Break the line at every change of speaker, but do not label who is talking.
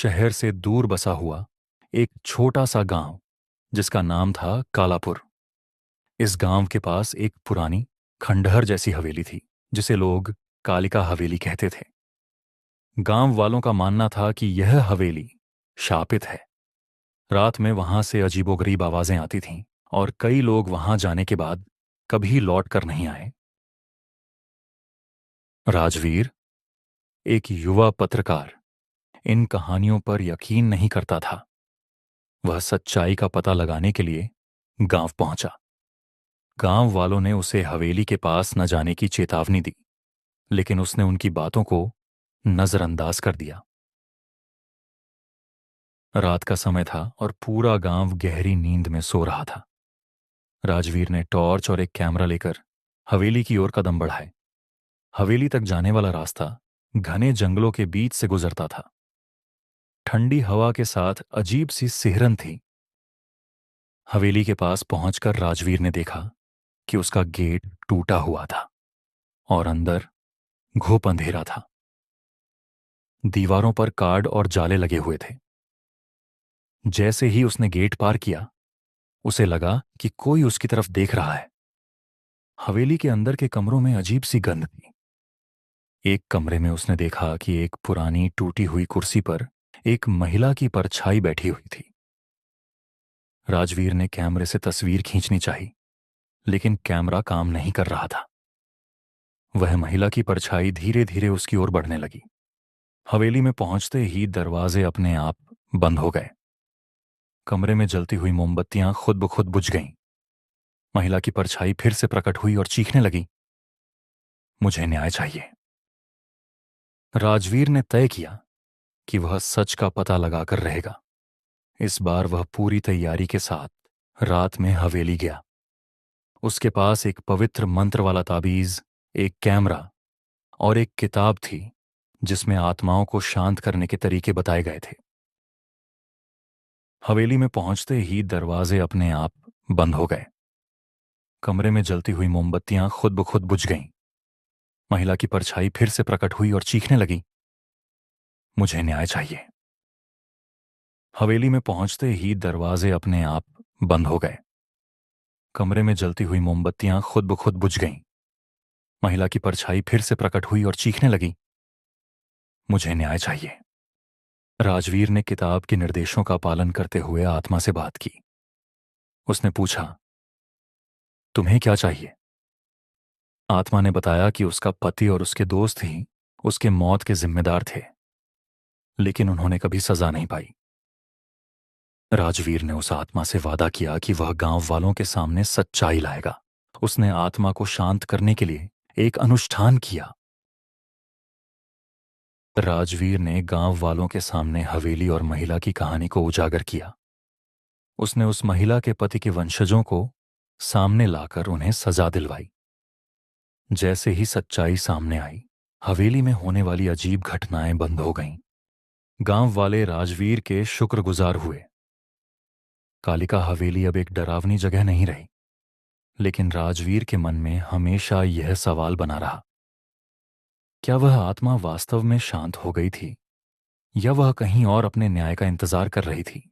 शहर से दूर बसा हुआ एक छोटा सा गांव जिसका नाम था कालापुर। इस गांव के पास एक पुरानी खंडहर जैसी हवेली थी जिसे लोग कालिका हवेली कहते थे। गांव वालों का मानना था कि यह हवेली शापित है। रात में वहां से अजीबोगरीब आवाजें आती थीं और कई लोग वहां जाने के बाद कभी लौट कर नहीं आए। राजवीर, एक युवा पत्रकार, इन कहानियों पर यकीन नहीं करता था। वह सच्चाई का पता लगाने के लिए गांव पहुंचा। गांव वालों ने उसे हवेली के पास न जाने की चेतावनी दी, लेकिन उसने उनकी बातों को नजरअंदाज कर दिया। रात का समय था और पूरा गांव गहरी नींद में सो रहा था। राजवीर ने टॉर्च और एक कैमरा लेकर हवेली की ओर कदम बढ़ाए। हवेली तक जाने वाला रास्ता घने जंगलों के बीच से गुजरता था। ठंडी हवा के साथ अजीब सी सिहरन थी। हवेली के पास पहुंचकर राजवीर ने देखा कि उसका गेट टूटा हुआ था और अंदर घुप अंधेरा था। दीवारों पर कार्ड और जाले लगे हुए थे। जैसे ही उसने गेट पार किया, उसे लगा कि कोई उसकी तरफ देख रहा है। हवेली के अंदर के कमरों में अजीब सी गंध थी। एक कमरे में उसने देखा कि एक पुरानी टूटी हुई कुर्सी पर एक महिला की परछाई बैठी हुई थी। राजवीर ने कैमरे से तस्वीर खींचनी चाही, लेकिन कैमरा काम नहीं कर रहा था। वह महिला की परछाई धीरे धीरे उसकी ओर बढ़ने लगी। हवेली में पहुंचते ही दरवाजे अपने आप बंद हो गए। कमरे में जलती हुई मोमबत्तियां खुद ब खुद बुझ गईं। महिला की परछाई फिर से प्रकट हुई और चीखने लगी, मुझे न्याय चाहिए। राजवीर ने तय किया कि वह सच का पता लगाकर रहेगा। इस बार वह पूरी तैयारी के साथ रात में हवेली गया। उसके पास एक पवित्र मंत्र वाला ताबीज, एक कैमरा और एक किताब थी जिसमें आत्माओं को शांत करने के तरीके बताए गए थे। हवेली में पहुंचते ही दरवाजे अपने आप बंद हो गए। कमरे में जलती हुई मोमबत्तियां खुद ब खुद बुझ गईं। महिला की परछाई फिर से प्रकट हुई और चीखने लगी, मुझे न्याय चाहिए। हवेली में पहुंचते ही दरवाजे अपने आप बंद हो गए। कमरे में जलती हुई मोमबत्तियां खुद ब खुद बुझ गईं। महिला की परछाई फिर से प्रकट हुई और चीखने लगी, मुझे न्याय चाहिए। राजवीर ने किताब के निर्देशों का पालन करते हुए आत्मा से बात की। उसने पूछा, तुम्हें क्या चाहिए? आत्मा ने बताया कि उसका पति और उसके दोस्त ही उसके मौत के जिम्मेदार थे, लेकिन उन्होंने कभी सजा नहीं पाई। राजवीर ने उस आत्मा से वादा किया कि वह गांव वालों के सामने सच्चाई लाएगा। उसने आत्मा को शांत करने के लिए एक अनुष्ठान किया। राजवीर ने गांव वालों के सामने हवेली और महिला की कहानी को उजागर किया। उसने उस महिला के पति के वंशजों को सामने लाकर उन्हें सजा दिलवाई। जैसे ही सच्चाई सामने आई, हवेली में होने वाली अजीब घटनाएं बंद हो गईं। गांव वाले राजवीर के शुक्रगुजार हुए। कालिका हवेली अब एक डरावनी जगह नहीं रही, लेकिन राजवीर के मन में हमेशा यह सवाल बना रहा, क्या वह आत्मा वास्तव में शांत हो गई थी या वह कहीं और अपने न्याय का इंतजार कर रही थी?